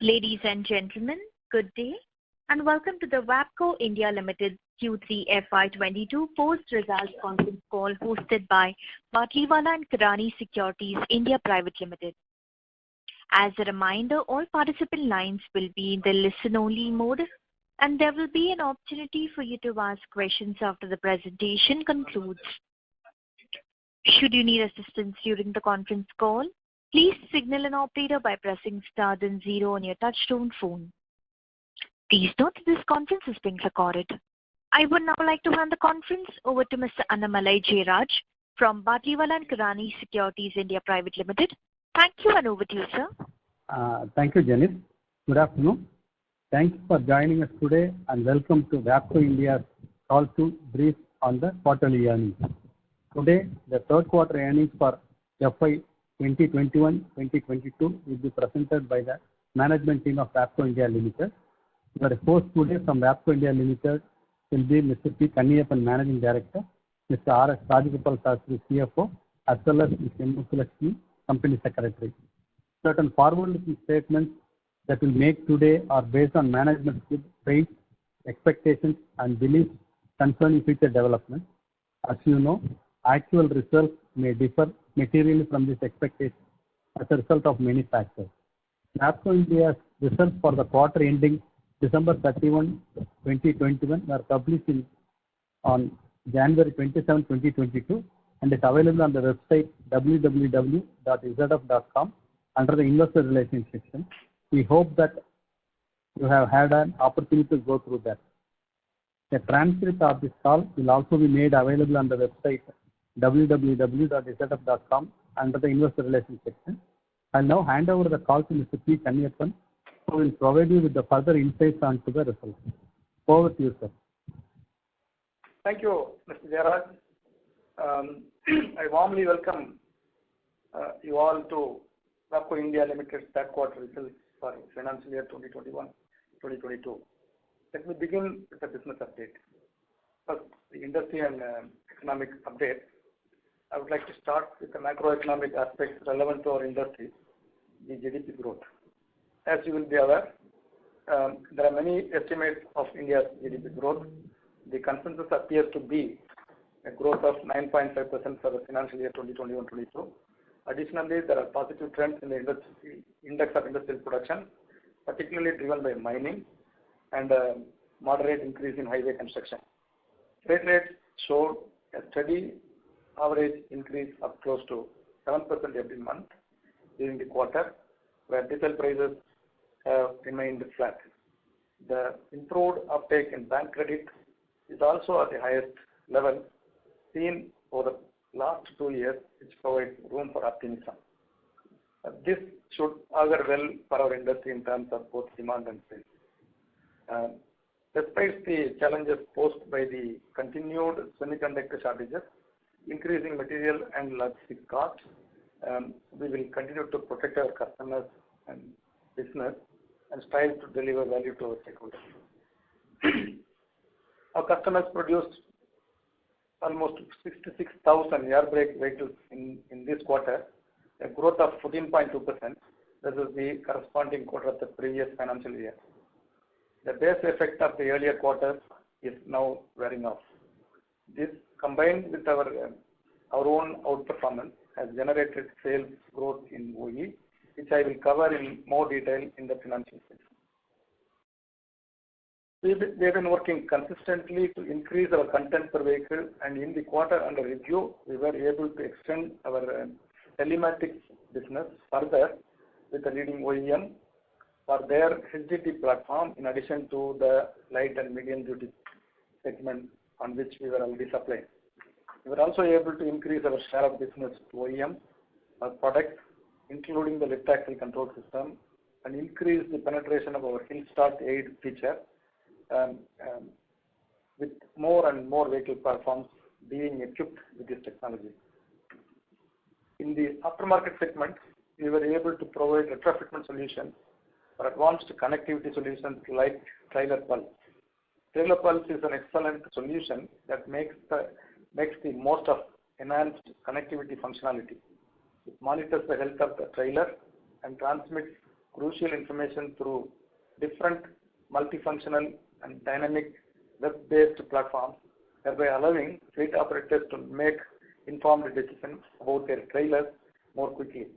Ladies and gentlemen, good day and welcome to the Wabco India Limited Q3 FY22 post-results conference call hosted by Batlivala & Karani Securities India Private Limited. As a reminder, all participant lines will be in the listen-only mode and there will be an opportunity for you to ask questions after the presentation concludes. Should you need assistance during the conference call, please signal an operator by pressing star then 0 on your touchtone phone. Please note that this conference is being recorded. I would now like to hand the conference over to Mr. Annamalai Jayaraj from Batlivala & Karani Securities India Private Limited. Thank you and over to you, sir. Thank you, Janice. Good afternoon. Thanks for joining us today and welcome to Wabco India's call to brief on the quarterly earnings. Today, the third quarter earnings for FY2021-2022 will be presented by the management team of Wabco India Limited. Your host today from Wabco India Limited will be Mr. P. Kaniyappan, Managing Director, Mr. R. S. Rajagopal Sastry, CFO, as well as Mr. M. Muthulakshmi, Company Secretary. Certain forward-looking statements that we make today are based on management's good faith, expectations, and beliefs concerning future developments. As you know, actual results may differ materially from these expectations as a result of many factors. Wabco India's results for the quarter ending December 31, 2021 were published on January 27, 2022 and is available on the website www.izf.com under the Investor Relations section. We hope that you have had an opportunity to go through that. A transcript of this call will also be made available on the website www.izf.com under the Investor Relations section. I'll now hand over the call to Mr. P. Kaniyappan, who will provide you with the further insights onto the results. Over to you, sir. Thank you, Mr. Jayaraj. I warmly welcome you all to Wabco India Limited's third quarter results for financial year 2021-2022. Let me begin with the business update. First, the industry and economic update. I would like to start with the macroeconomic aspects relevant to our industry, the GDP growth. As you will be aware, there are many estimates of India's GDP growth. The consensus appears to be a growth of 9.5% for the financial year 2021-22. Additionally, there are positive trends in the index of industrial production, particularly driven by mining and a moderate increase in highway construction. Freight rates showed a steady average increase of close to 7% every month during the quarter, where diesel prices have remained flat. The improved uptake in bank credit is also at the highest level seen over the last 2 years, which provides room for optimism. This should augur well for our industry in terms of both demand and sales. Despite the challenges posed by the continued semiconductor shortages, increasing material and logistics costs, we will continue to protect our customers and business and strive to deliver value to our stakeholders. Our customers produced almost 66,000 air brake vehicles in this quarter, a growth of 14.2%. This is the corresponding quarter of the previous financial year. The base effect of the earlier quarters is now wearing off. This, combined with our own outperformance, has generated sales growth in OE, which I will cover in more detail in the financial section. We have been working consistently to increase our content per vehicle, and in the quarter under review, we were able to extend our telematics business further with the leading OEM for their HDT platform, in addition to the light and medium duty segment on which we were already supplying. We were also able to increase our share of business to OEM products, including the lift axle control system, and increase the penetration of our hill start aid feature with more and more vehicle platforms being equipped with this technology. In the aftermarket segment, we were able to provide retrofitment solutions for advanced connectivity solutions like Trailer Pulse. Trailer Pulse is an excellent solution that makes the most of enhanced connectivity functionality. It monitors the health of the trailer and transmits crucial information through different multifunctional and dynamic web-based platforms, thereby allowing fleet operators to make informed decisions about their trailers more quickly.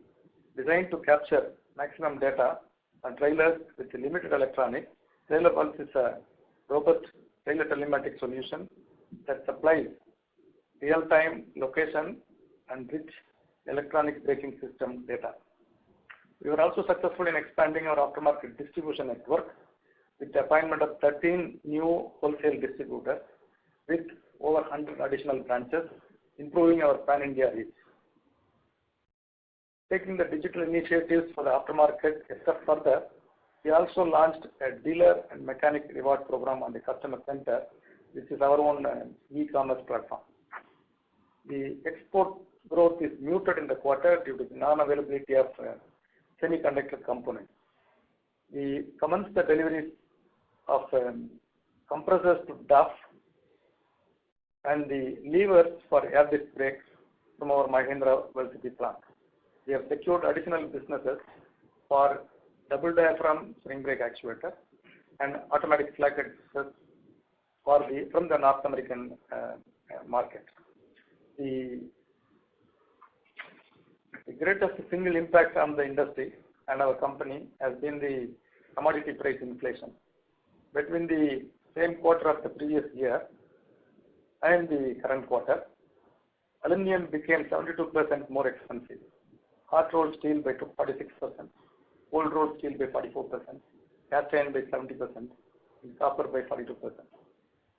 Designed to capture maximum data on trailers with limited electronics, Trailer Pulse is a robust trailer telematics solution that supplies real-time location and rich electronic braking system data. We were also successful in expanding our aftermarket distribution network with the appointment of 13 new wholesale distributors with over 100 additional branches, improving our pan-India reach. Taking the digital initiatives for the aftermarket a step further, we also launched a dealer and mechanic reward program on the customer center, which is our own e-commerce platform. The export growth is muted in the quarter due to the non-availability of semiconductor components. We commenced the deliveries of compressors to DAF and the levers for air disc brakes from our Mahindra World City plant. We have secured additional businesses for double diaphragm spring brake actuator and automatic slack adjusters from the North American market. The greatest single impact on the industry and our company has been the commodity price inflation. Between the same quarter of the previous year and the current quarter, aluminum became 72% more expensive, hot rolled steel by 46%, cold rolled steel by 44%, cast iron by 70%, and copper by 42%.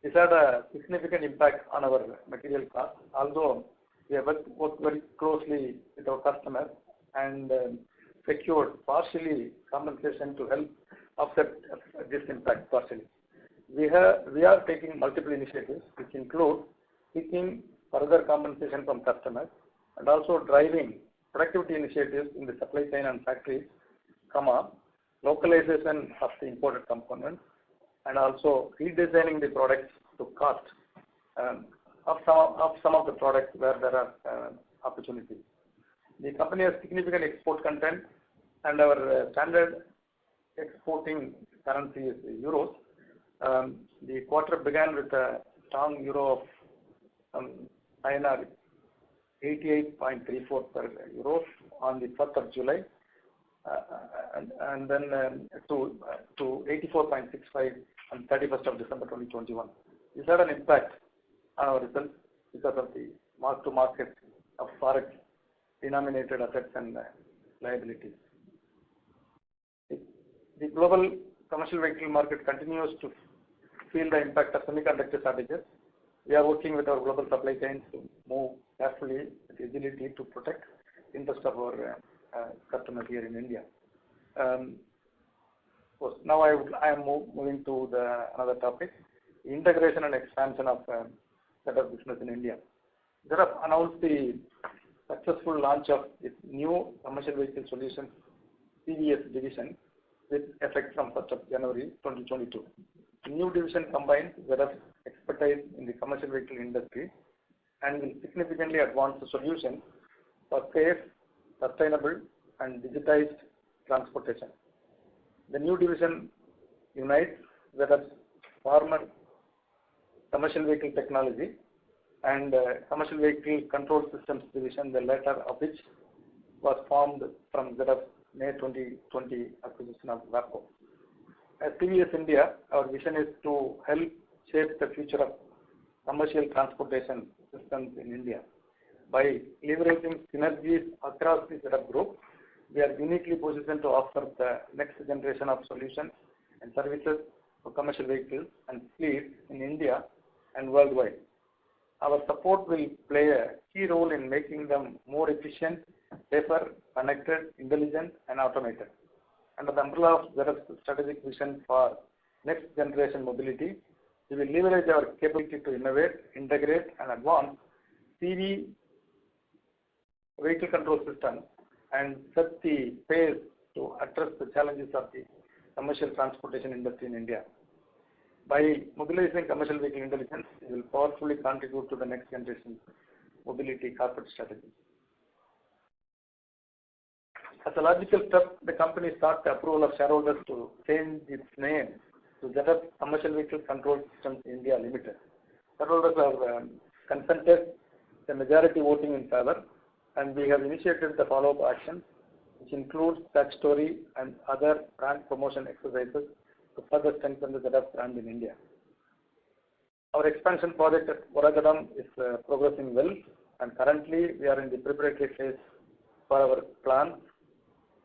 This had a significant impact on our material costs, although we have worked very closely with our customers and secured partially compensation to help offset this impact partially. We are taking multiple initiatives which include seeking further compensation from customers and also driving productivity initiatives in the supply chain and factories, localization of the imported components, and also redesigning the products to cost of some of the products where there are opportunities. The company has significant export content, and our standard exporting currency is euros. The quarter began with a strong euro of INR 88.34 per euro on the 1st of July, and then to 84.65 on 31st of December 2021. This had an impact on our results because of the mark-to-market of forex denominated assets and liabilities. The global commercial vehicle market continues to feel the impact of semiconductor shortages. We are working with our global supply chains to move carefully with agility to protect the interest of our customers here in India. Now I am moving to another topic, integration and expansion of ZF business in India. ZF announced the successful launch of its new commercial vehicle solutions CVS division with effect from 1st of January 2022. The new division combines ZF's expertise in the commercial vehicle industry and will significantly advance the solution for safe, sustainable, and digitized transportation. The new division unites ZF's former commercial vehicle technology and commercial vehicle control systems division, the latter of which was formed from ZF's May 2020 acquisition of Wabco. As TVS India, our vision is to help shape the future of commercial transportation systems in India. By leveraging synergies across the ZF group, we are uniquely positioned to offer the next generation of solutions and services for commercial vehicles and fleets in India and worldwide. Our support will play a key role in making them more efficient, safer, connected, intelligent, and automated. Under the umbrella of ZF's strategic vision for next generation mobility, we will leverage our capability to innovate, integrate, and advance CV vehicle control systems and set the pace to address the challenges of the commercial transportation industry in India. By mobilizing commercial vehicle intelligence, we will powerfully contribute to the next generation mobility corporate strategy. As a logical step, the company sought the approval of shareholders to change its name to ZF Commercial Vehicle Control Systems India Limited. Shareholders have consented the majority voting in favor, and we have initiated the follow-up action, which includes statutory and other brand promotion exercises to further strengthen the ZF brand in India. Our expansion project at Oragadam is progressing well, and currently we are in the preparatory phase for our plans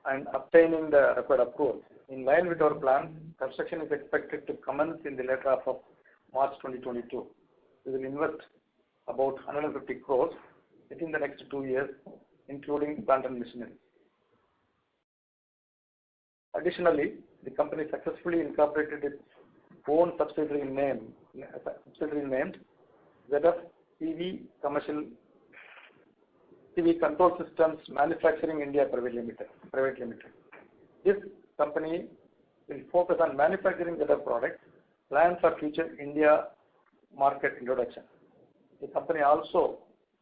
and obtaining the required approvals. In line with our plan, construction is expected to commence in the latter half of March 2022. We will invest about 150 crores within the next 2 years, including plant and machinery. Additionally, the company successfully incorporated its own subsidiary named ZF TV Control Systems Manufacturing India Private Limited. This company will focus on manufacturing ZF products, plans for future India market introduction. The company also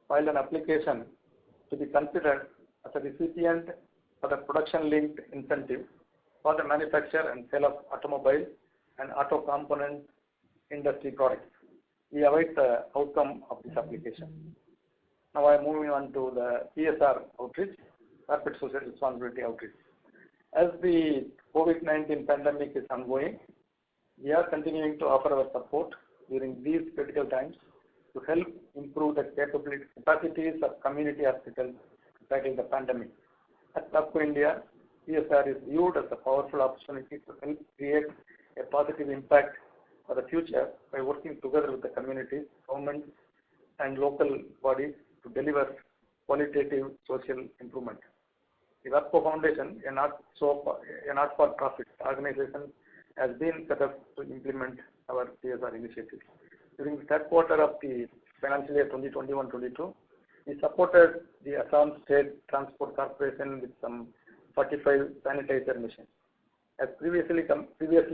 filed an application to be considered as a recipient for the production-linked incentive for the manufacture and sale of automobile and auto component industry products. We await the outcome of this application. Now I am moving on to the CSR outreach, corporate social responsibility outreach. As the COVID-19 pandemic is ongoing, we are continuing to offer our support during these critical times to help improve the capacities of community hospitals to tackle the pandemic. At Wabco India, CSR is viewed as a powerful opportunity to help create a positive impact for the future by working together with the communities, governments, and local bodies to deliver qualitative social improvement. The Wabco Foundation, a not-for-profit organization, has been set up to implement our CSR initiatives. During the third quarter of the financial year 2021-22, we supported the Assam State Transport Corporation with some 45 sanitizer machines. As previously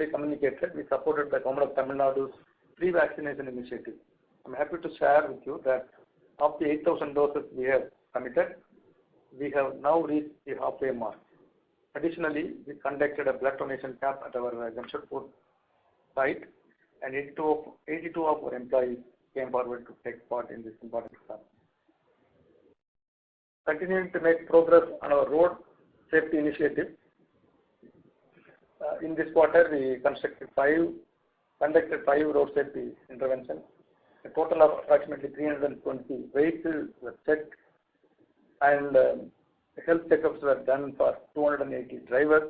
communicated, we supported the government of Tamil Nadu's free vaccination initiative. I'm happy to share with you that of the 8,000 doses we have committed, we have now reached the halfway mark. Additionally, we conducted a blood donation camp at our Jamshedpur site, and 82 of our employees came forward to take part in this important camp. Continuing to make progress on our road safety initiative, in this quarter we conducted 5 road safety interventions. A total of approximately 320 vehicles were checked, and health checkups were done for 280 drivers,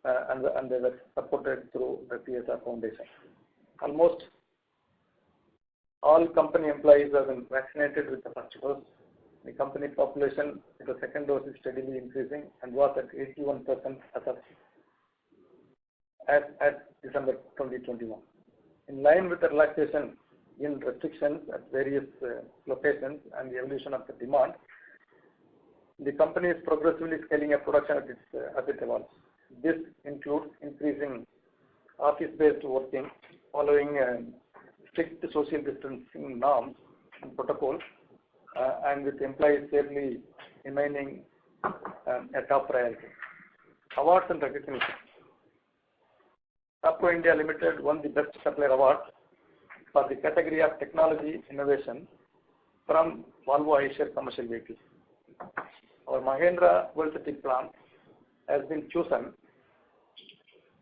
and they were supported through the CSR Foundation. Almost all company employees have been vaccinated with the first dose. The company population with the second dose is steadily increasing and was at 81% as December 2021. In line with the relaxation in restrictions at various locations and the evolution of the demand, the company is progressively scaling up production as it evolves. This includes increasing office-based working, following strict social distancing norms and protocols, and with employees safely remaining a top priority. Awards and recognition. Wabco India Limited won the Best Supplier Award for the category of technology innovation from Volvo Eicher Commercial Vehicles. Our Mahendra World City plant has been chosen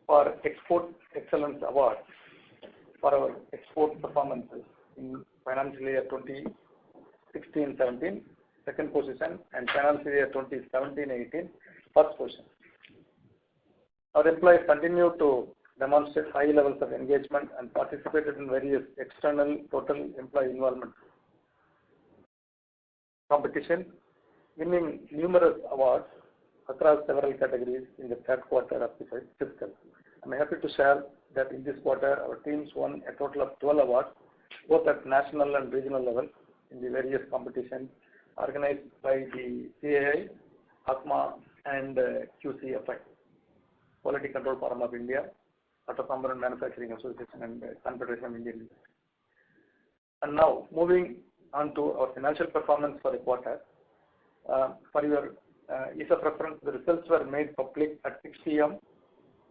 for Export Excellence Award for our export performances in financial year 2016-17, second position, and financial year 2017-18, first position. Our employees continue to demonstrate high levels of engagement and participated in various external total employee involvement competitions, winning numerous awards across several categories in the third quarter of the fiscal. I'm happy to share that in this quarter, our teams won a total of 12 awards, both at national and regional level, in the various competitions organized by the CAI, ACMA, and QCFI, Quality Control Forum of India, Auto Component Manufacturing Association, and Confederation of Indian Industry. And now, moving on to our financial performance for the quarter. For your is of reference. The results were made public at 6 p.m.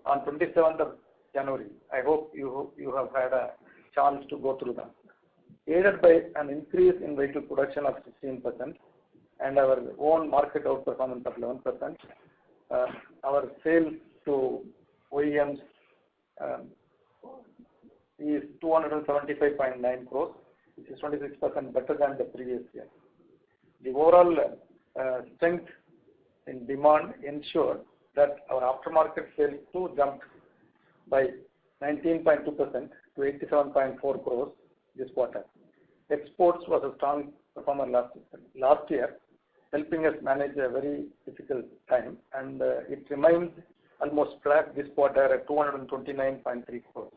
on 27th of January. I hope you have had a chance to go through them. Aided by an increase in vehicle production of 16% and our own market outperformance of 11%, our sales to OEMs is 275.9 crores, which is 26% better than the previous year. The overall strength in demand ensured that our aftermarket sales too jumped by 19.2% to 87.4 crores this quarter. Exports was a strong performer last year, helping us manage a very difficult time, and it remains almost flat this quarter at 229.3 crores.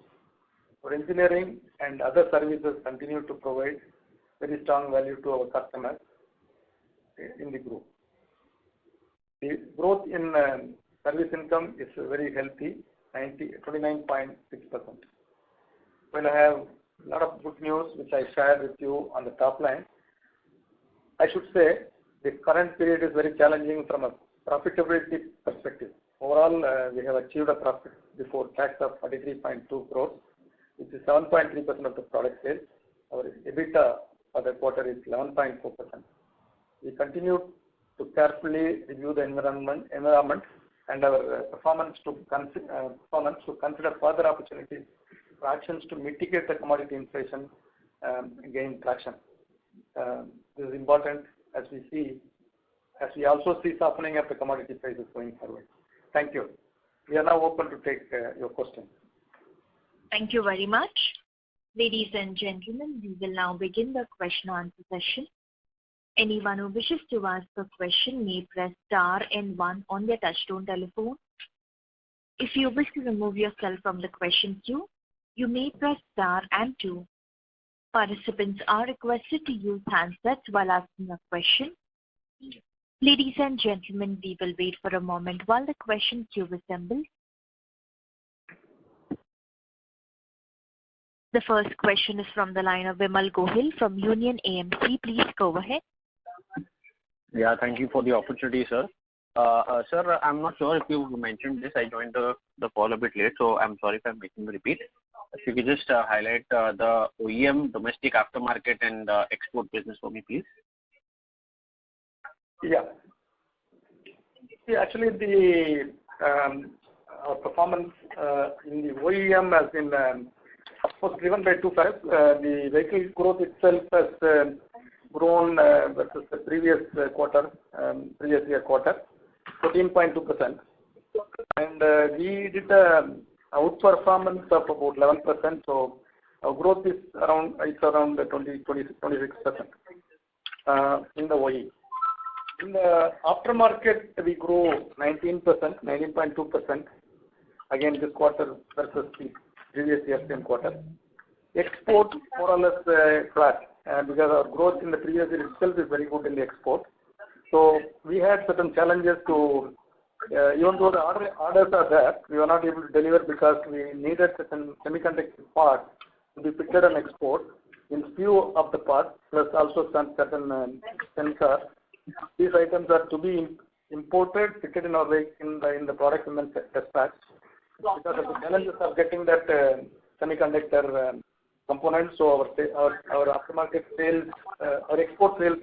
Our engineering and other services continue to provide very strong value to our customers in the group. The growth in service income is very healthy, 29.6%. Well, I have a lot of good news which I shared with you on the top line. I should say the current period is very challenging from a profitability perspective. Overall, we have achieved a profit before tax of 43.2 crores, which is 7.3% of the product sales. Our EBITDA for the quarter is 11.4%. We continue to carefully review the environment and our performance to consider further opportunities for actions to mitigate the commodity inflation gain traction. This is important as we also see softening of the commodity prices going forward. Thank you. We are now open to take your questions. Thank you very much. Ladies and gentlemen, we will now begin the question and answer session. Anyone who wishes to ask a question may press star and 1 on their touchtone telephone. If you wish to remove yourself from the question queue, you may press star and 2. Participants are requested to use handsets while asking a question. Ladies and gentlemen, we will wait for a moment while the question queue assembles. The first question is from the line of Vimal Gohil from Union AMC. Please go ahead. Yeah, thank you for the opportunity, sir. Sir, I'm not sure if you mentioned this. I joined the call a bit late, so I'm sorry if I'm making the repeat. If you could just highlight the OEM, domestic aftermarket, and export business for me, please. Yeah. See, actually, the our performance in the OEM has been, of course, driven by two factors. The vehicle growth itself has grown versus the previous year quarter, 14.2%. And we did outperformance of about 11%. So our growth is around 26% in the OE. In the aftermarket, we grew 19.2% again this quarter versus the previous year same quarter. Export more or less flat because our growth in the previous year itself is very good in the export. So we had certain challenges to, even though the orders are there, we were not able to deliver because we needed certain semiconductor parts to be fitted on export in few of the parts, plus also some certain sensors. These items are to be imported, fitted in our in the product and then dispatched. Because of the challenges of getting that semiconductor components, so our aftermarket sales, our export sales,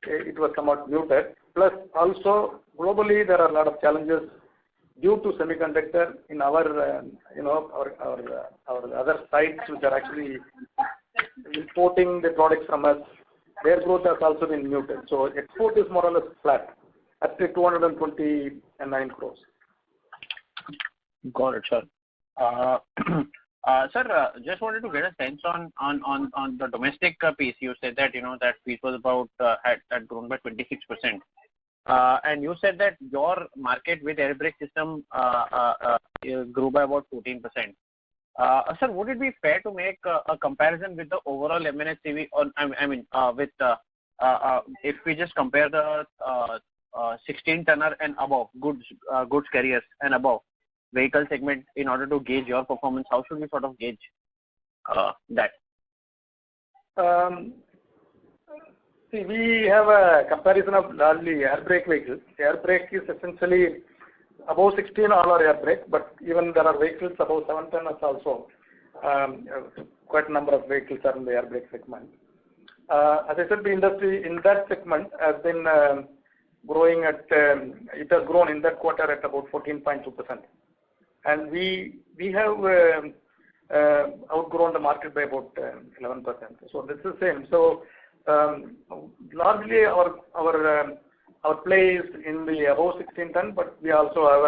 it was somewhat muted. Plus also globally there are a lot of challenges due to semiconductor in our our other sites which are actually importing the products from us. Their growth has also been muted. So export is more or less flat at 229 crores. Got it, sir. Sir, just wanted to get a sense on the domestic piece. You said that that piece was about had grown by 26%, and you said that your market with air brake system grew by about 14%. Sir, would it be fair to make a comparison with the overall MNHCV? With if we just compare the 16 tonner and above goods carriers and above vehicle segment in order to gauge your performance, how should we sort of gauge that? See, we have a comparison of largely air brake vehicles. Air brake is essentially above 16 all are air brake, but even there are vehicles above 7 tons also. Quite a number of vehicles are in the air brake segment. As I said, the industry in that segment has been growing at, it has grown in that quarter at about 14.2%. And we have outgrown the market by about 11%. So this is the same. So largely our play is in the above 16 ton, but we also have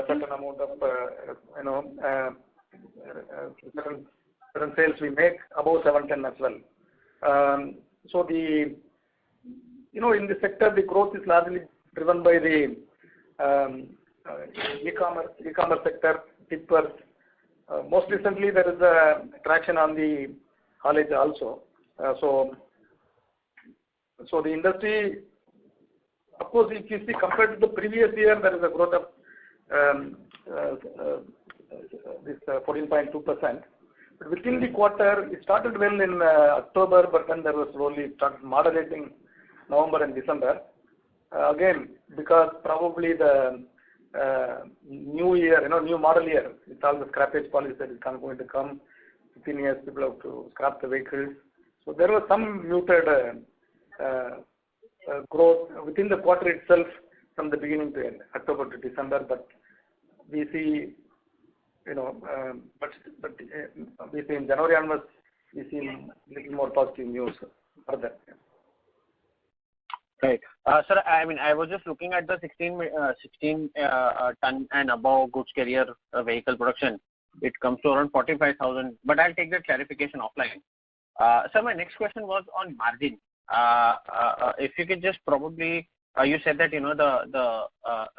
a certain amount of certain sales we make above 7 ton as well. So the in the sector the growth is largely driven by the e-commerce sector, tippers. Most recently there is a traction on the haulage also. So the industry, of course, if you see compared to the previous year, there is a growth of this 14.2%. But within the quarter, it started well in October, but then there was slowly started moderating November and December. Again, because probably the new year, new model year, with all the scrappage policy that is going to come, 15 years people have to scrap the vehicles. So there was some muted growth within the quarter itself from the beginning to end, October to December. But we see, but we see in January onwards, we see little more positive news further. Right. Sir, I mean, I was just looking at the 16 ton and above goods carrier vehicle production. It comes to around 45,000, but I'll take that clarification offline. Sir, my next question was on margin. If you could just probably, you said that the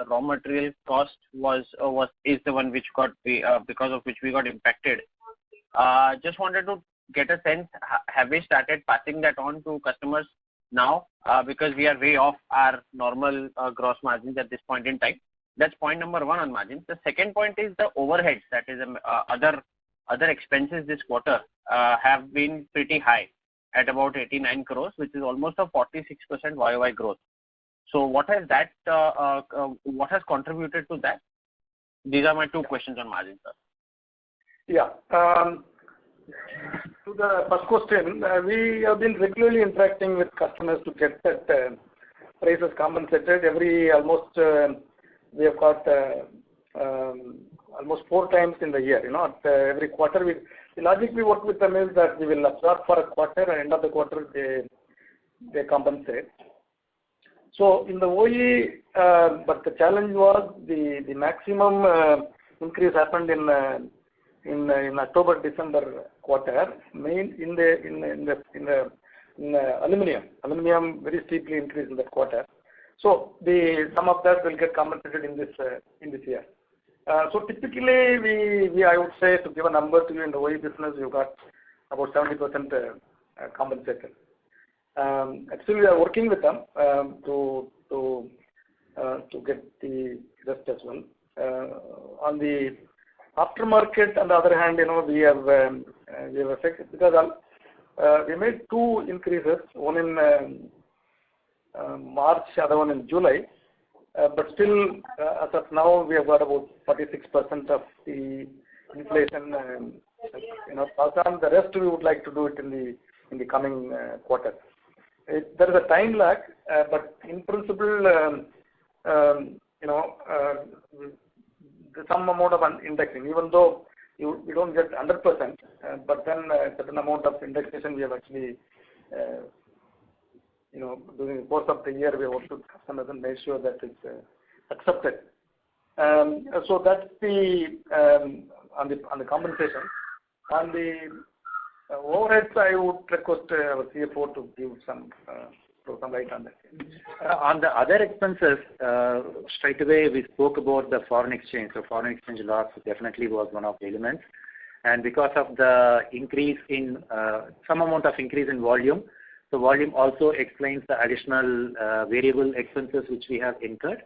raw material cost is the one which got because of which we got impacted. Just wanted to get a sense, have we started passing that on to customers now, because we are way off our normal gross margins at this point in time? That's point number one on margins. The second point is the overheads, that is other expenses this quarter have been pretty high at about 89 crores, which is almost a 46% YOY growth. So what has contributed to that? These are my two questions on margins, sir. Yeah. To the first question, we have been regularly interacting with customers to get that prices compensated. Almost we have got almost 4 times in the year. At every quarter, the logic we work with them is that we will absorb for a quarter, and end of the quarter they compensate. So in the OE, but the challenge was the maximum increase happened in October December quarter, main in the aluminum. Aluminum very steeply increased in that quarter. So some of that will get compensated in this year. So typically I would say, to give a number to you, in the OE business you got about 70% compensated. Actually we are working with them to get the rest as well. On the aftermarket, on the other hand, we have affected, because we made 2 increases, one in March, other one in July. But still, as of now, we have got about 46% of the inflation. Pass on. The rest we would like to do it in the coming quarter. There is a time lag, but in principle, some amount of indexing, even though we don't get 100%, but then a certain amount of indexation we have actually, during the course of the year, we work with customers and make sure that it's accepted. So that's the on the compensation. On the overheads, I would request our CFO to give some light on that. On the other expenses, straight away we spoke about the foreign exchange. So foreign exchange loss definitely was one of the elements. And because of the increase in, some amount of increase in volume, so volume also explains the additional variable expenses which we have incurred.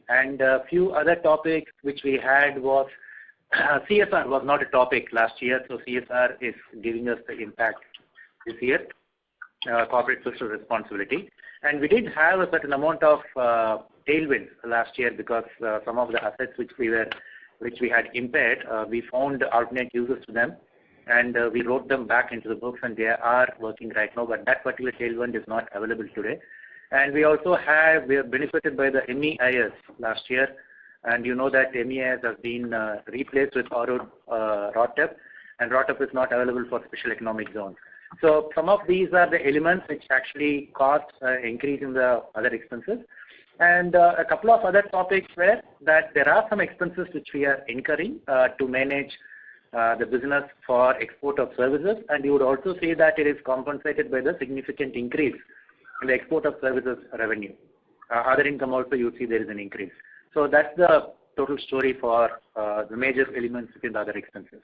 And a few other topics which we had was, CSR was not a topic last year, so CSR is giving us the impact this year. corporate social responsibility. And we did have a certain amount of tailwinds last year because some of the assets which we had impaired, we found alternate uses to them, and we wrote them back into the books, and they are working right now. But that particular tailwind is not available today. And we also we are benefited by the MEIS last year, and you know that MEIS has been replaced with ROTEP, and ROTEP is not available for special economic zones. So some of these are the elements which actually caused increase in the other expenses. And a couple of other topics were that there are some expenses which we are incurring to manage the business for export of services, and you would also see that it is compensated by the significant increase in the export of services revenue. Other income also you see there is an increase. So that's the total story for the major elements within the other expenses.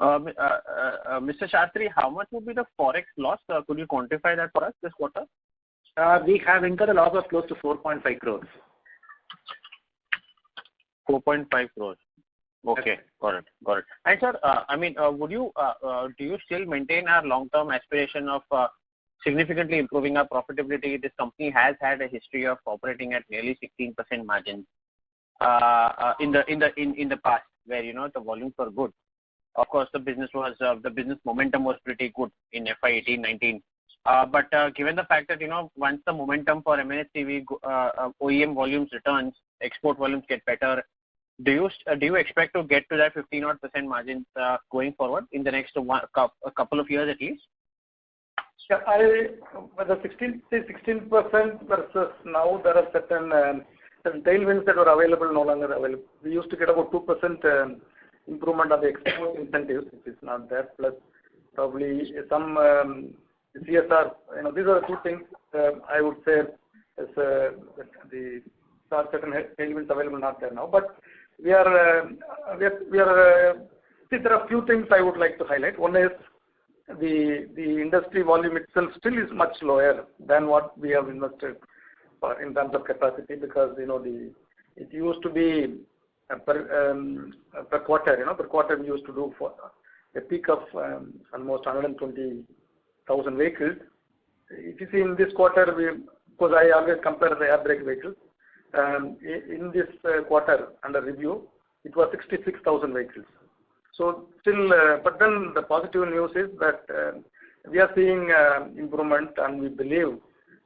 Mr. Shastri, how much would be the forex loss? Could you quantify that for us this quarter? We have incurred a loss of close to 4.5 crores. 4.5 crores. Okay, got it. And sir, do you still maintain our long-term aspiration of significantly improving our profitability? This company has had a history of operating at nearly 16% margins in the past, where the volumes were good. Of course, the business momentum was pretty good in FY18-19. But given the fact that once the momentum for MNHCV OEM volumes returns, export volumes get better, do you expect to get to that 15% margins going forward in the next a couple of years at least? Yeah, the 16% versus now there are certain tailwinds that were available, no longer available. We used to get about 2% improvement on the export incentives, which is not there, plus probably some CSR. These are the two things I would say is the certain tailwinds available, not there now. But we are see, there are a few things I would like to highlight. One is the industry volume itself still is much lower than what we have invested in terms of capacity, because it used to be per quarter. Per quarter we used to do for a peak of almost 120,000 vehicles. If you see in this quarter, because I always compare the air brake vehicles, in this quarter under review, it was 66,000 vehicles. So still, but then the positive news is that we are seeing improvement, and we believe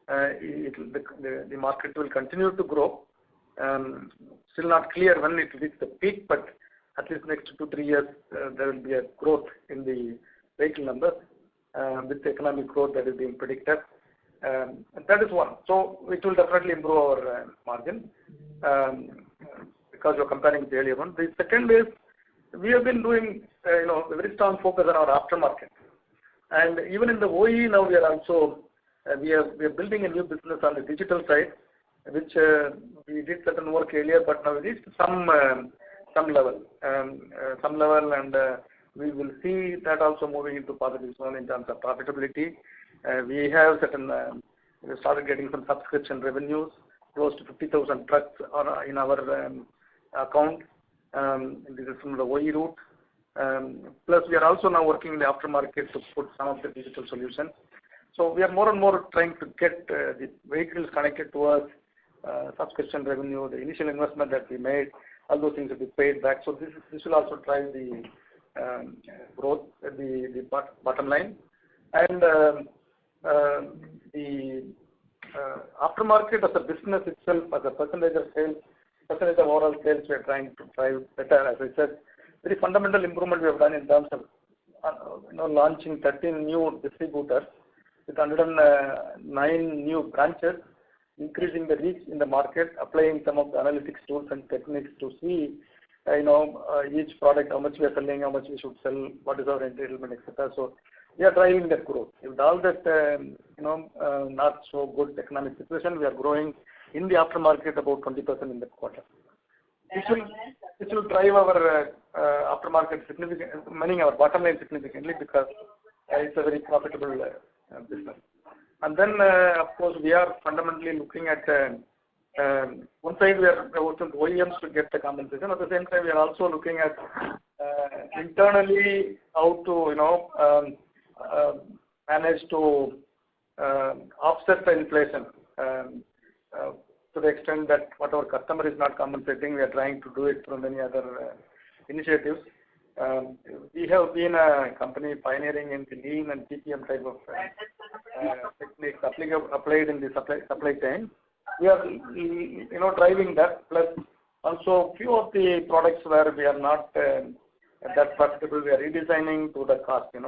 the market will continue to grow. Still not clear when it will reach the peak, but at least next 2-3 years there will be a growth in the vehicle numbers with the economic growth that is being predicted. That is one. So it will definitely improve our margin because you're comparing with the earlier one. The second is we have been doing a very strong focus on our aftermarket, and even in the OE now we are also we are building a new business on the digital side, which we did certain work earlier, but now we reached some level, and we will see that also moving into positive zone in terms of profitability. We have we started getting some subscription revenues, close to 50,000 trucks in our account. This is from the OE route. Plus, we are also now working in the aftermarket to put some of the digital solutions. So we are more and more trying to get the vehicles connected to us, subscription revenue, the initial investment that we made, all those things will be paid back. So this will also drive the growth at the bottom line. And the aftermarket as a business itself, as a percentage of overall sales, we are trying to drive better. As I said, very fundamental improvement we have done in terms of launching 13 new distributors with 109 new branches, increasing the reach in the market, applying some of the analytics tools and techniques to see each product, how much we are selling, how much we should sell, what is our entitlement, etc. So we are driving that growth. With all that not so good economic situation, we are growing in the aftermarket about 20% in that quarter. This will drive our aftermarket significantly, meaning our bottom line significantly, because it's a very profitable business. And then, of course, we are fundamentally looking at one side we are working with OEMs to get the compensation. At the same time, we are also looking at internally how to manage to offset the inflation to the extent that what our customer is not compensating, we are trying to do it through many other initiatives. We have been a company pioneering in the lean and TPM type of techniques applied in the supply chain. We are, driving that. Plus, also few of the products where we are not that profitable, we are redesigning to the cost. To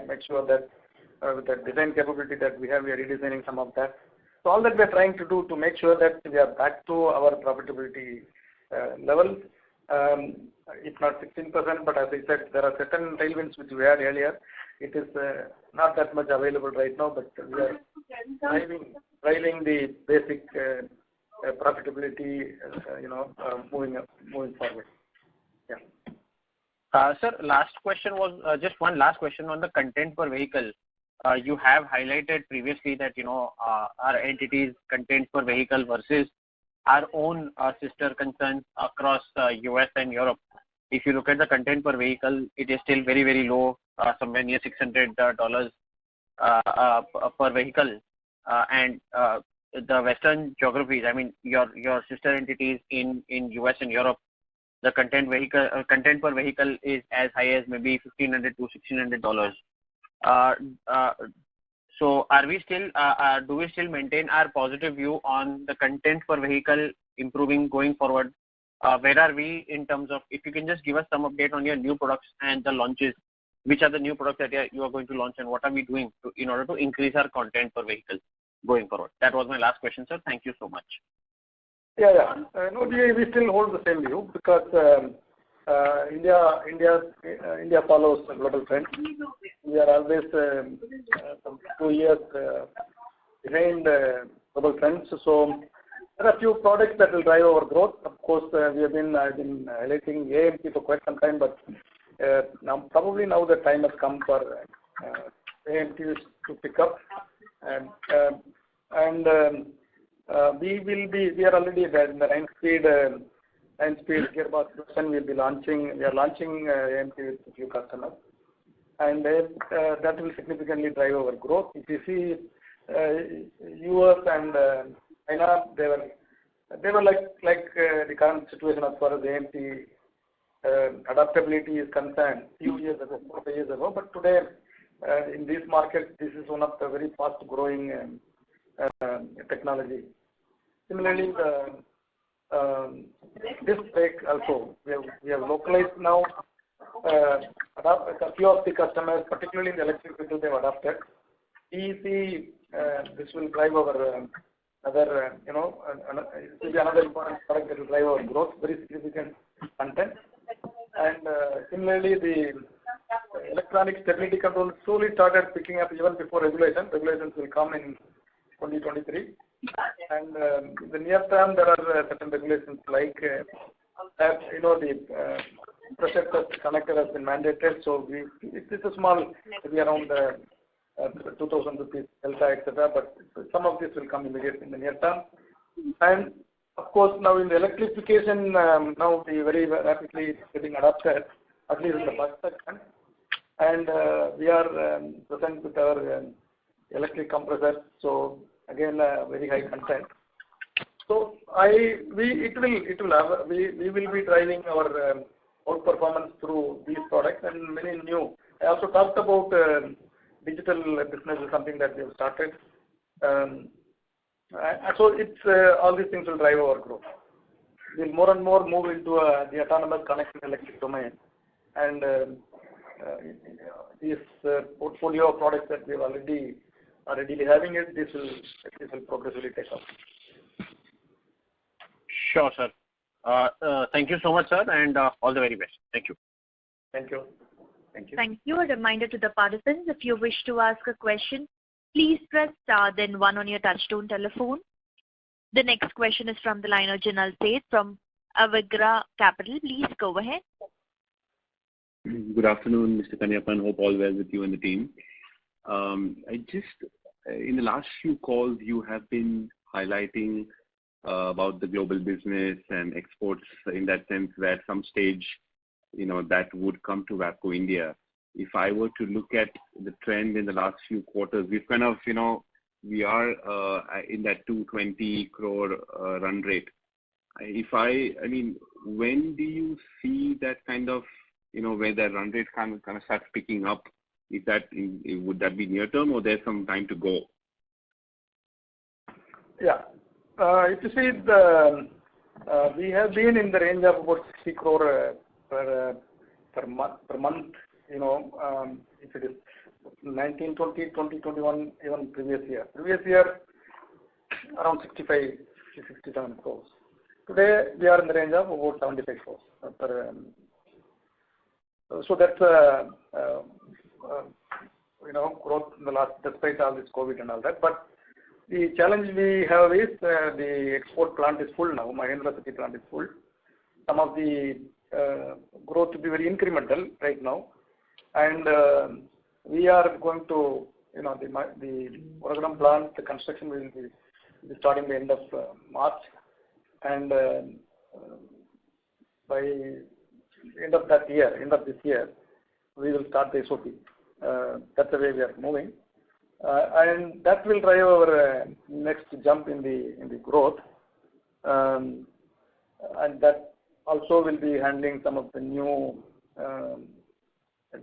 make sure that with the design capability that we have, we are redesigning some of that. So all that we are trying to do to make sure that we are back to our profitability level. If not 16%, but as I said, there are certain tailwinds which we had earlier. It is not that much available right now, but we are driving the basic profitability, moving forward. Yeah. Sir, last question was just one last question on the content per vehicle. You have highlighted previously that our entity's content per vehicle versus our own sister concerns across US and Europe. If you look at the content per vehicle, it is still very, very low, somewhere near $600 per vehicle. And the Western geographies, I mean, your sister entities in US and Europe, the content per vehicle is as high as maybe $1,500 to $1,600. So are we still, do we still maintain our positive view on the content per vehicle improving going forward? Where are we in terms of, if you can just give us some update on your new products and the launches, which are the new products that you are going to launch and what are we doing in order to increase our content per vehicle going forward? That was my last question, sir. Thank you so much. Yeah. No, we still hold the same view because India follows global trends. We are always some 2 years behind global trends. So there are a few products that will drive our growth. Of course, I've been highlighting AMP for quite some time, but now the time has come for AMP to pick up, and we are already there in the 9-speed gearbox version. We are launching AMP with a few customers, and that will significantly drive our growth. If you see US and China, they were like the current situation as far as AMP adaptability is concerned few years ago, 4 years ago. But today, in this market, this is one of the very fast growing technology. Similarly, this brake also, we have localized now. A few of the customers, particularly in the electric vehicle, they have adopted. EC, this will drive our other, it will be another important product that will drive our growth, very significant content. And similarly, the electronic stability control slowly started picking up even before regulation. Regulations will come in 2023. And in the near term, there are certain regulations like that, the pressure test connector has been mandated. So it's a small, maybe around 2,000 rupees delta, etc. But some of this will come immediately in the near term. And of course, now in the electrification, now the very rapidly getting adopted, at least in the bus segment. And we are present with our electric compressors. So again, very high content. So we will be driving our outperformance through these products and many new. I also talked about digital business is something that we have started. So it's all these things will drive our growth. We'll more and more move into the autonomous connected electric domain, and this portfolio of products that we are already having it. This will progressively take off. Sure, sir. Thank you so much, sir, and all the very best. Thank you. Thank you. Thank you. Thank you. A reminder to the participants, if you wish to ask a question, please press star then 1 on your touchtone telephone. The next question is from the line of Jinal Seth from Avigra Capital. Please go ahead. Good afternoon, Mr. Kaniappan. Hope all well with you and the team. In the last few calls, you have been highlighting about the global business and exports in that sense, where at some stage, that would come to Wabco India. If I were to look at the trend in the last few quarters, we've kind of, we are in that 220 crore run rate. I mean, when do you see that kind of, where the run rate kind of starts picking up? Would that be near term or there's some time to go? Yeah. If you see we have been in the range of about 60 crore per month. If it is 19, 20, 20, 21, even previous year. Previous year around 65, 67 crores. Today we are in the range of about 75 crores per. So that's growth in the last, despite all this COVID and all that. But the challenge we have is the export plant is full now. Mahendra City plant is full. Some of the growth will be very incremental right now, and we are going to, the Oragadam plant, the construction will be starting the end of March, and by end of this year, we will start the SOP. That's the way we are moving, and that will drive our next jump in the growth, and that also will be handling some of the new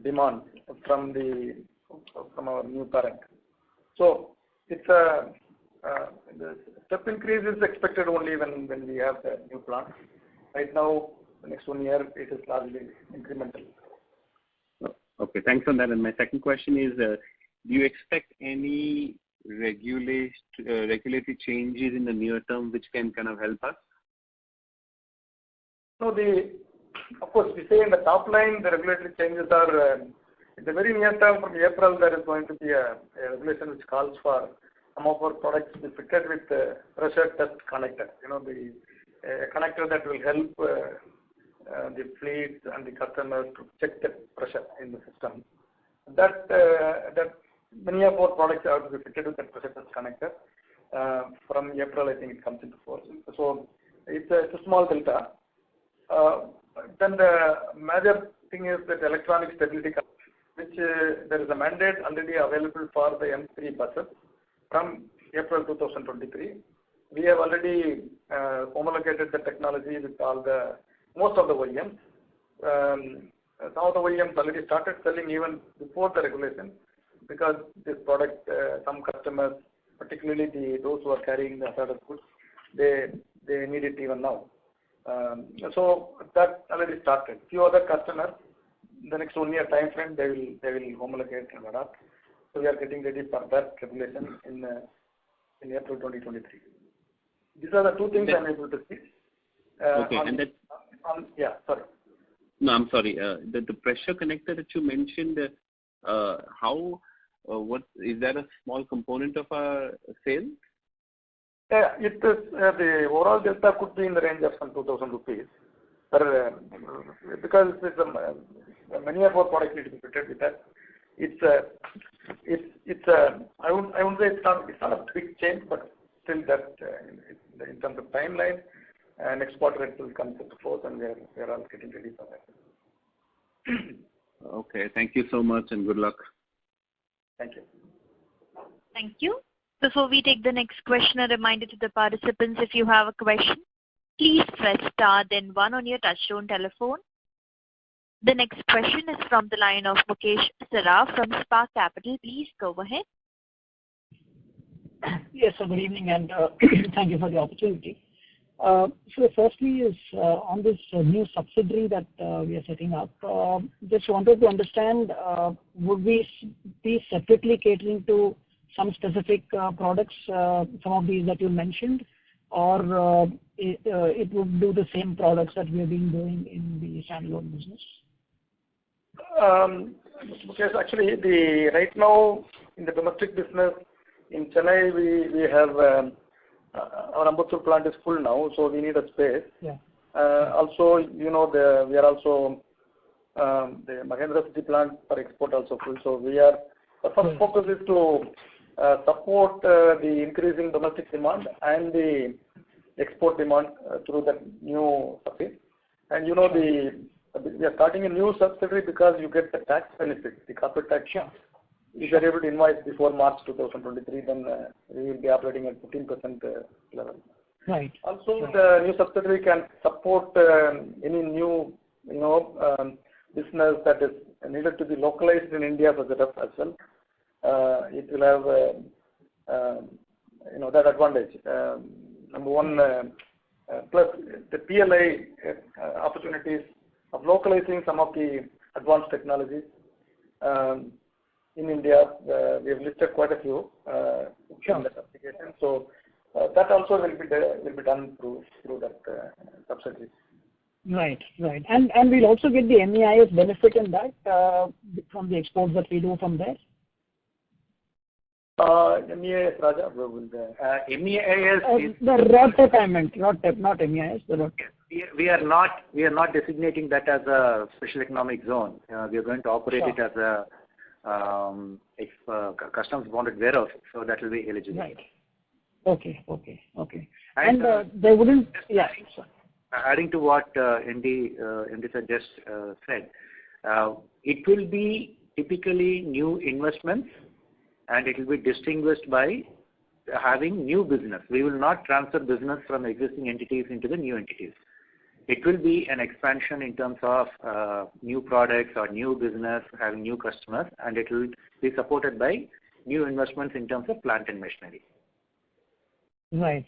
demand from our new parent. So it's the step increase is expected only when we have the new plant. Right now, the next 1 year, it is largely incremental. Okay, thanks on that. And my second question is, do you expect any regulatory changes in the near term which can kind of help us? No, of course, we say in the top line, the regulatory changes are, in the very near term, from April, there is going to be a regulation which calls for some of our products to be fitted with the pressure test connector. The connector that will help the fleets and the customers to check the pressure in the system. That many of our products are to be fitted with that pressure test connector. From April, I think it comes into force. So it's a small delta. Then the major thing is that electronic stability, which there is a mandate already available for the M3 buses from April 2023. We have already homologated the technology with most of the OEMs. Some of the OEMs already started selling even before the regulation, because this product, some customers, particularly those who are carrying the hazardous goods, they need it even now. So that already started. Few other customers, in the next 1 year time frame, they will homologate and adopt. So we are getting ready for that regulation in April 2023. These are the two things I'm able to see. Okay, yeah, sorry. No, I'm sorry. The pressure connector that you mentioned, what is that a small component of our sales? It is the overall delta could be in the range of some 2,000 rupees, because many of our products need to be fitted with that. I wouldn't say it's not a big change, but still that in terms of timeline, next quarter it will come into force, and we are all getting ready for that. Okay, thank you so much and good luck. Thank you. Thank you. Before we take the next question, a reminder to the participants, if you have a question, please press star then 1 on your touchtone telephone. The next question is from the line of Mukesh Saraf from Spark Capital. Please go ahead. Yes, good evening, and thank you for the opportunity. So firstly is on this new subsidiary that we are setting up, just wanted to understand, would we be separately catering to some specific products, some of these that you mentioned, or it would do the same products that we have been doing in the standalone business? Because actually, right now in the domestic business in Chennai, we have our Ambattur plant is full now, so we need a space. Yeah. Also, we are also the Mahendra City plant for export also full. So the first focus is to support the increasing domestic demand and the export demand through the new subsidiary. And we are starting a new subsidiary because you get the tax benefit, the corporate tax. Sure. if they are able to invoice before March 2023, then we will be operating at 15% level. Right. Also, the new subsidiary can support any new, business that is needed to be localized in India for setup as well. It will have, that advantage. Number one, plus the PLI opportunities of localizing some of the advanced technologies in India. We have listed quite a few in that application. So that also will be done through that subsidiary. Right. And we'll also get the MEIS benefit in that from the exports that we do from there. MEIS, Raja, MEIS is the RODTEP I meant, RODTEP, not MEIS, the RODTEP. We are not designating that as a special economic zone. We are going to operate it as a customs bonded warehouse, so that will be eligible. Right. Okay. And they wouldn't. Yeah. Adding to what MD sir just said, it will be typically new investments, and it will be distinguished by having new business. We will not transfer business from existing entities into the new entities. It will be an expansion in terms of new products or new business, having new customers, and it will be supported by new investments in terms of plant and machinery. Right.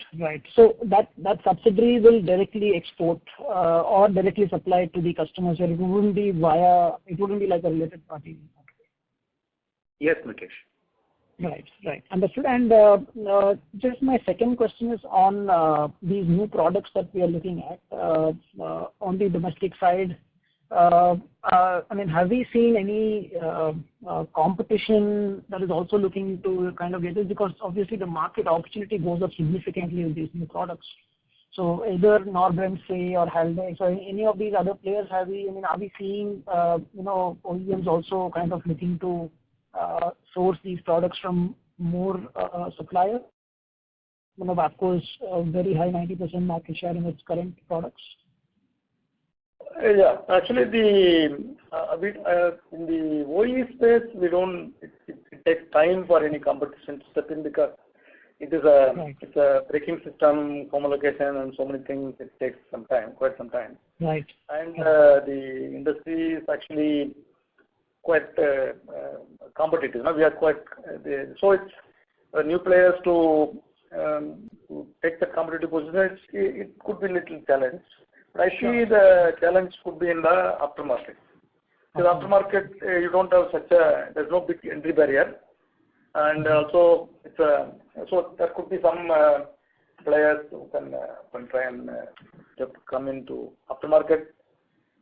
So that subsidiary will directly export or directly supply to the customers, or it wouldn't be like a related party. Yes, Mukesh. Right. Understood. And just my second question is on these new products that we are looking at on the domestic side. Have we seen any competition that is also looking to kind of get this? Because obviously the market opportunity goes up significantly with these new products. So either Norbremse or Haldex or any of these other players, are we seeing OEMs also kind of looking to source these products from more suppliers? Wabco is very high, 90% market share in its current products. Yeah, actually, in the OE space, it takes time for any competition to step in because it's a braking system, homologation, and so many things. It takes quite some time. Right. And the industry is actually quite competitive. We are quite so it's new players to take the competitive position. It could be a little challenge. But I see the challenge could be in the aftermarket. In the aftermarket, you don't have there's no big entry barrier, and also so there could be some players who can try and just come into aftermarket.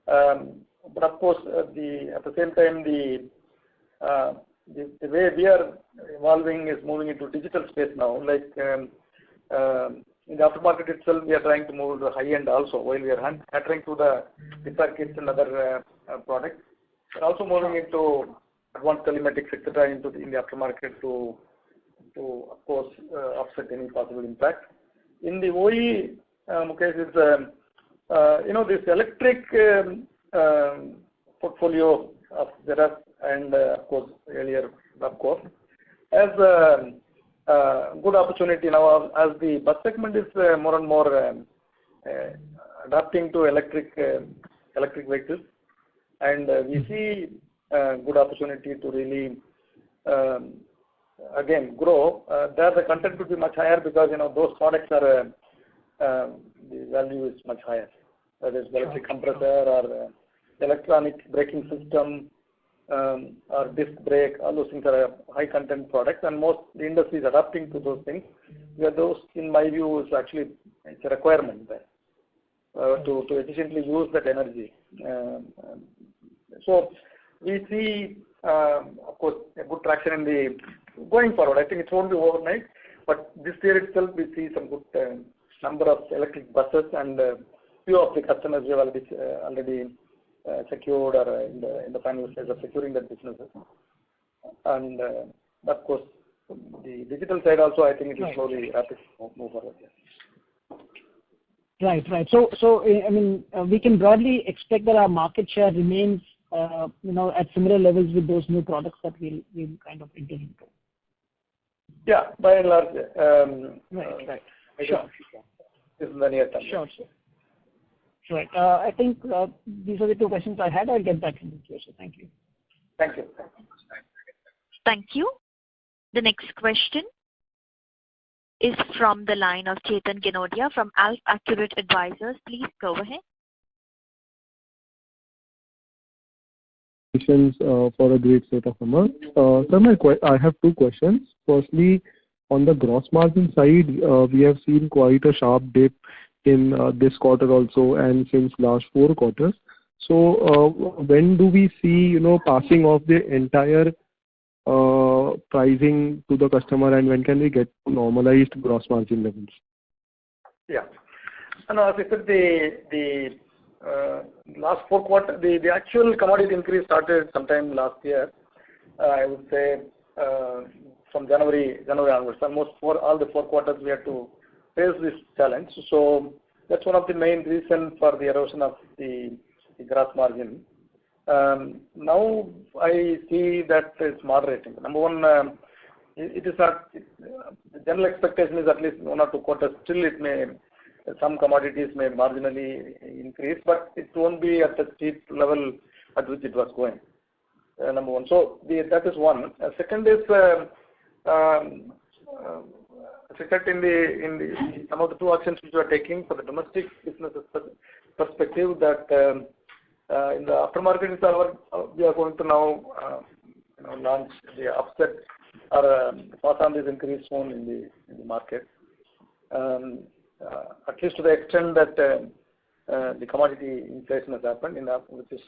But of course, at the same time, the way we are evolving is moving into digital space now. Like in the aftermarket itself, we are trying to move to the high end also. While we are catering to the repair kits and other products, we're also moving into advanced telematics, etc., in the aftermarket to of course offset any possible impact. In the OE, Mukesh, this electric portfolio of Xerox and of course earlier Wabco has good opportunity now as the bus segment is more and more adapting to electric vehicles, and we see good opportunity to really again grow. There the content could be much higher because those products are the value is much higher. Whether it's electric compressor or electronic braking system or disc brake, all those things are high content products, and most the industry is adapting to those things. Where those, in my view, is actually it's a requirement there to efficiently use that energy. So we see, of course, a good traction in the going forward. I think it won't be overnight, but this year itself we see some good number of electric buses, and few of the customers we have already secured or in the final stage of securing that businesses. And of course, the digital side also, I think it is slowly rapid move forward. Right. So we can broadly expect that our market share remains at similar levels with those new products that we'll kind of enter into? Yeah, by and large. Right. Sure. This is the near term. Sure. Right. I think these are the two questions I had. I'll get back in the queue. So thank you. Thank you. Thank you. The next question is from the line of Chetan Ginodia from Alf Accurate Advisors. Please go ahead. For a great set of numbers. Sir, I have two questions. Firstly, on the gross margin side, we have seen quite a sharp dip in this quarter also and since last 4 quarters. So when do we see, passing off the entire pricing to the customer, and when can we get normalized gross margin levels? Yeah. And as I said, the last 4 quarters, the actual commodity increase started sometime last year. I would say from January onwards. Almost for all the 4 quarters, we had to face this challenge. So that's one of the main reasons for the erosion of the gross margin. Now I see that it's moderating. Number one, it is not. The general expectation is at least 1 or 2 quarters. Still, some commodities may marginally increase, but it won't be at the steep level at which it was going. Number one. So that is one. Second is, as I said in some of the 2 actions which we are taking for the domestic business perspective, that in the aftermarket, we are going to now launch the offset or pass on this increase soon in the market. At least to the extent that the commodity inflation has happened, which is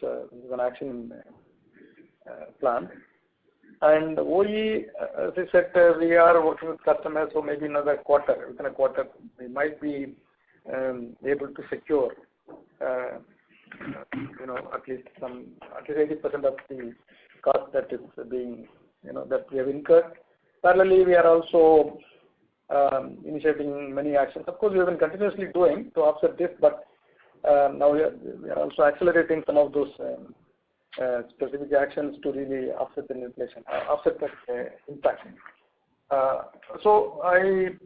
an action plan. And OE, as I said, we are working with customers, so maybe within a quarter, we might be able to secure, at least 80% of the cost that is being, that we have incurred. Parallelly, we are also initiating many actions. Of course, we have been continuously doing to offset this, but now we are also accelerating some of those specific actions to really offset the inflation, offset that impact. So I'm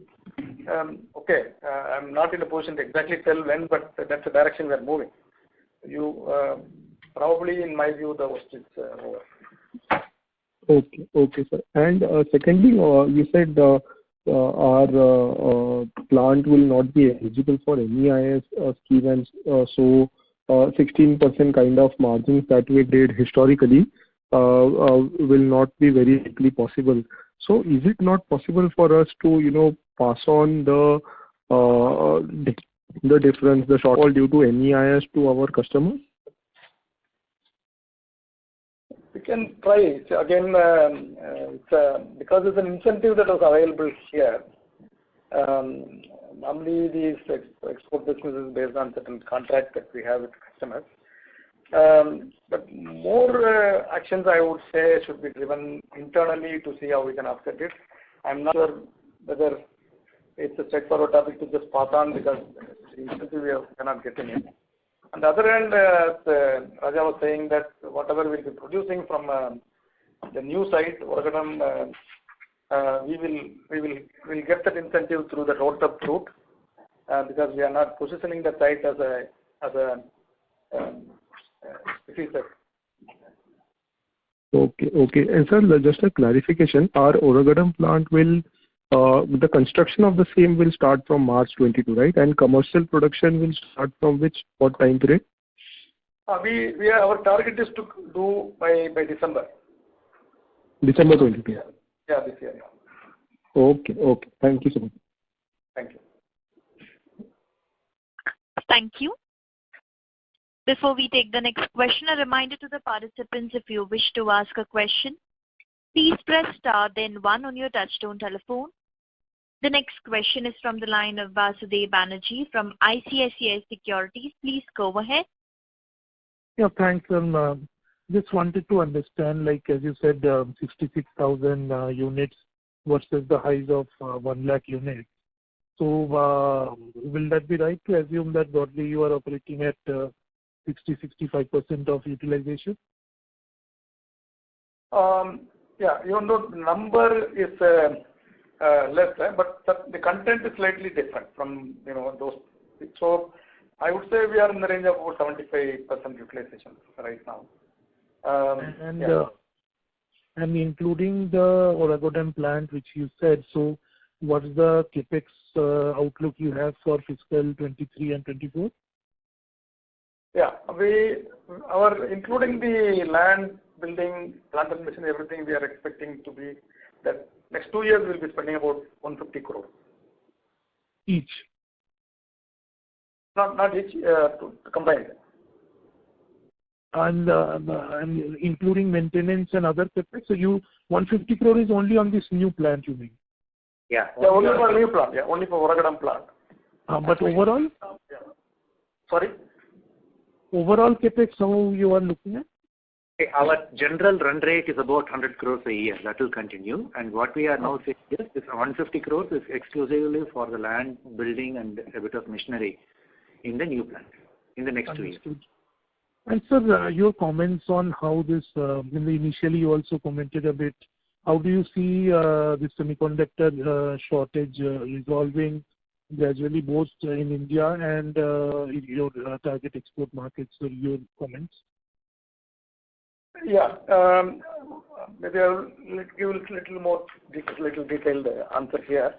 not in a position to exactly tell when, but that's the direction we are moving. Probably, in my view, the worst is over. Okay, sir. And secondly, you said our plant will not be eligible for MEIS scheme, and so 16% kind of margins that we did historically will not be very likely possible. So is it not possible for us to pass on the difference, the shortfall due to MEIS to our customers? We can try. Again, because it's an incentive that was available here. Normally, these export businesses based on certain contracts that we have with customers. But more actions, I would say, should be driven internally to see how we can offset it. I'm not sure whether it's a straightforward topic to just pass on because the incentive we cannot get in it. On the other hand, Raja was saying that whatever we'll be producing from the new site, Oragadam, we'll get that incentive through the road-up route because we are not positioning the site as a feature. Okay. And sir, just a clarification: our Oragadam plant the construction of the same will start from March 22, right? And commercial production will start from what time period? Our target is to do by December. December 22. Yeah, this year. Yeah. Okay. Thank you so much. Thank you. Thank you. Before we take the next question, a reminder to the participants: if you wish to ask a question, please press star then 1 on your touchtone telephone. The next question is from the line of Vasudev Banerjee from ICICI Securities. Please go ahead. Yeah, thanks. Just wanted to understand, as you said, 66,000 units versus the highs of 1 lakh units. So will that be right to assume that broadly you are operating at 60-65% of utilization? Yeah, even though the number is less, but the content is slightly different from those. So I would say we are in the range of about 75% utilization right now. And including the Oragodam plant, which you said, so what is the capex outlook you have for fiscal 23 and 24? Yeah, including the land, building, plant and machinery, everything, we are expecting to be that next 2 years we'll be spending about 150 crore. Each? Not each, combined. And including maintenance and other capex, so 150 crore is only on this new plant, you mean? Yeah. Only for new plant. Yeah, only for Oragadam plant. But overall? Sorry? Overall capex, how you are looking at? Our general run rate is about 100 crores a year. That will continue. And what we are now saying is 150 crores is exclusively for the land, building, and a bit of machinery in the new plant in the next 2 years. And sir, your comments on how this, initially you also commented a bit, how do you see this semiconductor shortage resolving gradually both in India and your target export markets? So your comments? Yeah, maybe I'll give a little more detailed answer here.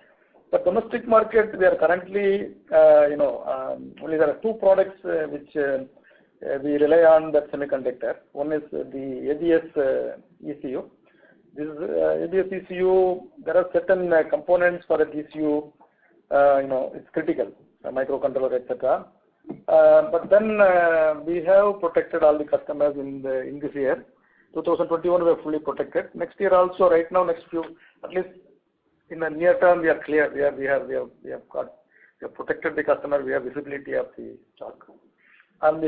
The domestic market, we are currently, only there are two products which we rely on that semiconductor. One is the ABS ECU. This ABS ECU, there are certain components for the ECU, it's critical, microcontroller, etc. But then we have protected all the customers in this year. 2021 we are fully protected. Next year also, right now, next few, at least in the near term, we are clear. We have protected the customer. We have visibility of the stock. And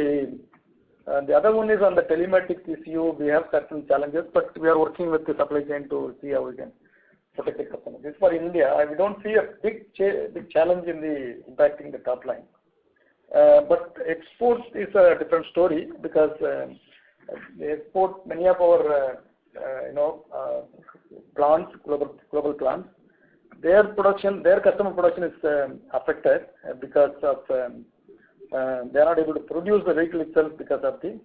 the other one is on the telematics ECU. We have certain challenges, but we are working with the supply chain to see how we can protect the customer. This is for India. We don't see a big challenge in impacting the top line. But exports is a different story because they export many of our plants, global plants. Their customer production is affected because of they are not able to produce the vehicle itself because of the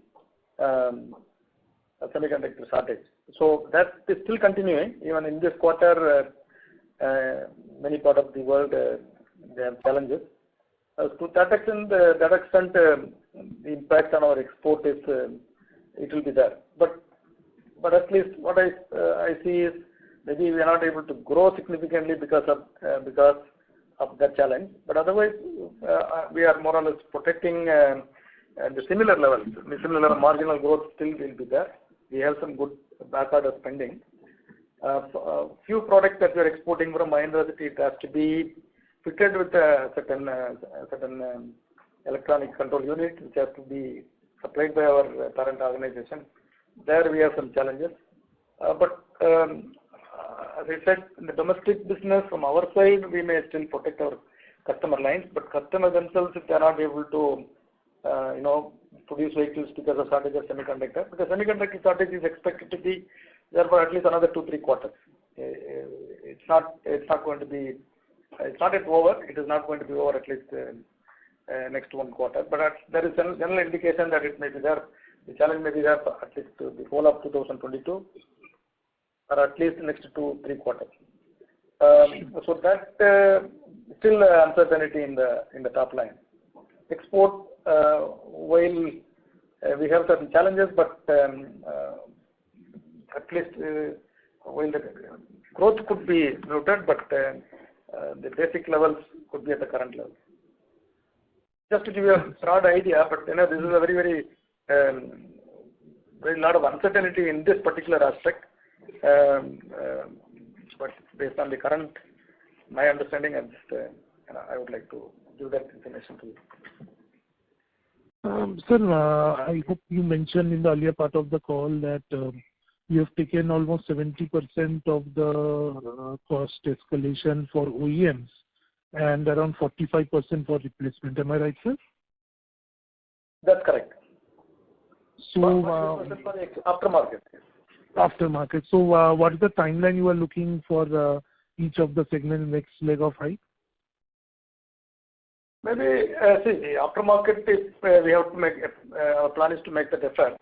semiconductor shortage. So that is still continuing. Even in this quarter, many parts of the world they have challenges. To that extent, the impact on our export is it will be there. But at least what I see is maybe we are not able to grow significantly because of that challenge. But otherwise, we are more or less protecting the similar levels. The similar marginal growth still will be there. We have some good back order spending. Few products that we are exporting from Mahindra City, it has to be fitted with a certain electronic control unit, which has to be supplied by our parent organization. There we have some challenges. But as I said, in the domestic business, from our side, we may still protect our customer lines. But customers themselves, if they are not able to, produce vehicles because of shortage of semiconductor, because semiconductor shortage is expected to be there for at least another 2-3 quarters. It's not going to be. It's not yet over. It is not going to be over at least next 1 quarter. But there is general indication that it may be there. The challenge may be there for at least the whole of 2022, or at least the next 2-3 quarters. So that still uncertainty in the top line. Export, while we have certain challenges, but at least while the growth could be noted, but the basic levels could be at the current level. Just to give you a broad idea, but this is a very lot of uncertainty in this particular aspect. But based on the current, my understanding, I would like to give that information to you. Sir, I hope you mentioned in the earlier part of the call that you have taken almost 70% of the cost escalation for OEMs and around 45% for replacement. Am I right, sir? That's correct. So, for the aftermarket. Aftermarket. So what is the timeline you are looking for each of the segment next leg of hike? Maybe see the aftermarket is we have to make our plan is to make that effort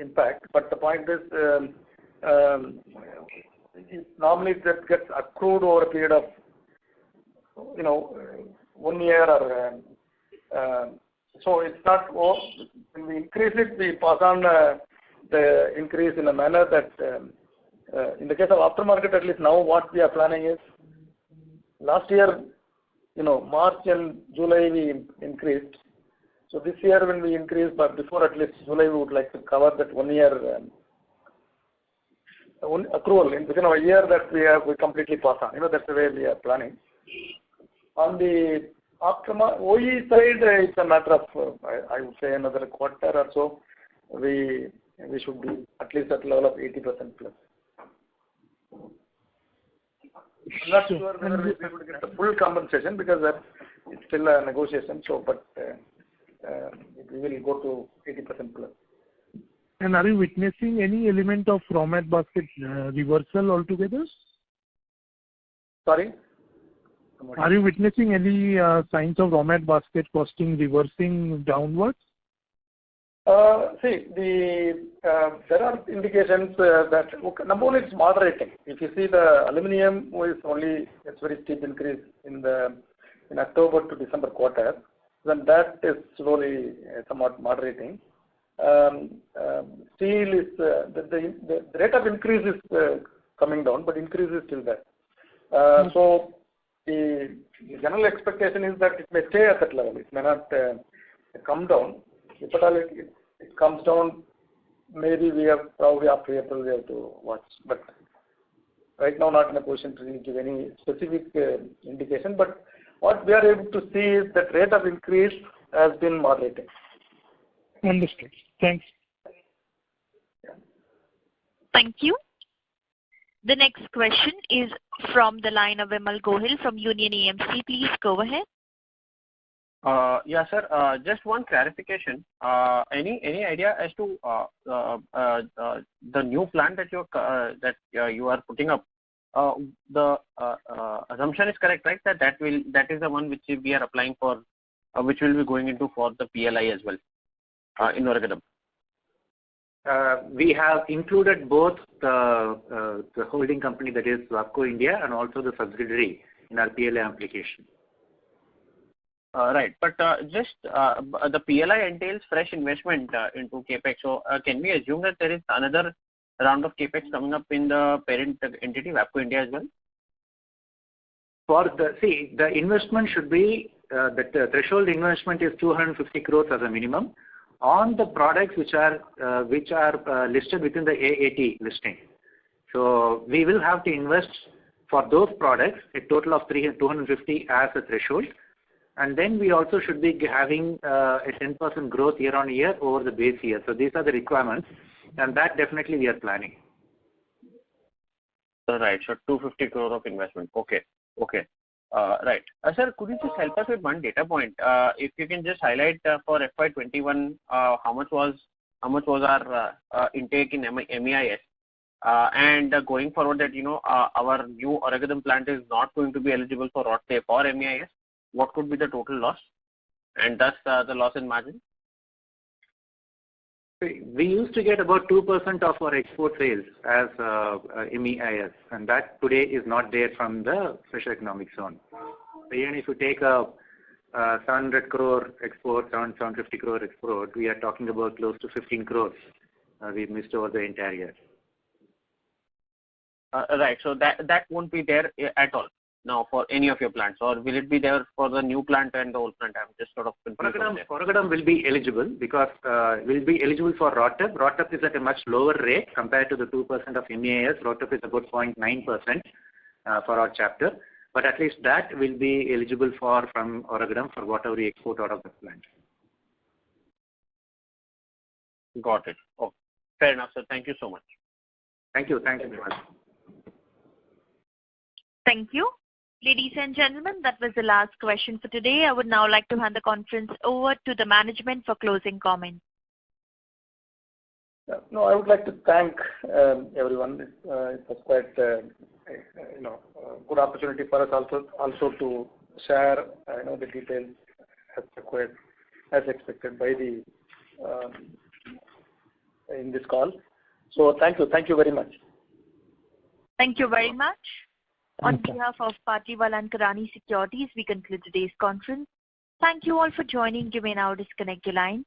impact. But the point is normally that gets accrued over a period of 1 year or so it's not when we increase it we pass on the increase in a manner that in the case of aftermarket at least now what we are planning is last year March and July we increased. So this year when we increase, but before at least July we would like to cover that 1 year accrual within a year that we completely pass on. That's the way we are planning. On the aftermarket OE side, it's a matter of I would say another quarter or so. We should be at least at level of 80% plus. I'm not sure whether we will be able to get the full compensation because it's still a negotiation. So, but we will go to 80% plus. And are you witnessing any element of raw mat basket reversal altogether? Sorry? Are you witnessing any signs of raw mat basket costing reversing downwards? See, there are indications that number one, it's moderating. If you see the aluminium is only it's very steep increase in October to December quarter, then that is slowly somewhat moderating. Steel is the rate of increase is coming down, but increase is still there. So the general expectation is that it may stay at that level. It may not come down. If at all it comes down, maybe we have probably after April we have to watch. But right now not in a position to give any specific indication. But what we are able to see is that rate of increase has been moderating. Understood. Thanks. Yeah. Thank you. The next question is from the line of Vimal Gohil from Union AMC. Please go ahead. Yeah, sir. Just one clarification. Any idea as to the new plant that you are putting up? The assumption is correct, right? That is the one which we are applying for, which will be going into for the PLI as well in Oragadam. We have included both the holding company, that is Wabco India, and also the subsidiary in our PLI application. Right, but just the PLI entails fresh investment into capex. So can we assume that there is another round of capex coming up in the parent entity Wabco India as well? The investment should be the threshold investment is 250 crores as a minimum on the products which are listed within the AAT listing. So we will have to invest for those products a total of 250 as a threshold, and then we also should be having a 10% growth year on year over the base year. So these are the requirements, and that definitely we are planning. Right. So 250 crore of investment. Okay. Right. Sir, could you just help us with one data point? If you can just highlight for FY21, how much was our intake in MEIS, and going forward that our new Oragadam plant is not going to be eligible for rod tape or MEIS. What could be the total loss, and thus the loss in margin? We used to get about 2% of our export sales as MEIS, and that today is not there from the special economic zone. So even if you take a 700 crore export, 750 crore export, we are talking about close to 15 crores we missed over the entire year. Right. So that won't be there at all now for any of your plants, or will it be there for the new plant and the old plant? I'm just sort of confused. Oragadam will be eligible because will be eligible for rod tape. Rod tape is at a much lower rate compared to the 2% of MEIS. Rod tape is about 0.9% for our chapter, but at least that will be eligible from Oragadam for whatever we export out of the plant. Got it. Oh, fair enough, sir. Thank you so much. Thank you. Thank you very much. Thank you. Ladies and gentlemen, that was the last question for today. I would now like to hand the conference over to the management for closing comments. No, I would like to thank everyone. It was quite good opportunity for us also to share the details as required, as expected by the in this call. So thank you very much. Thank you very much. On behalf of Batliwala and Karani Securities, we conclude today's conference. Thank you all for joining. You may now disconnect your lines.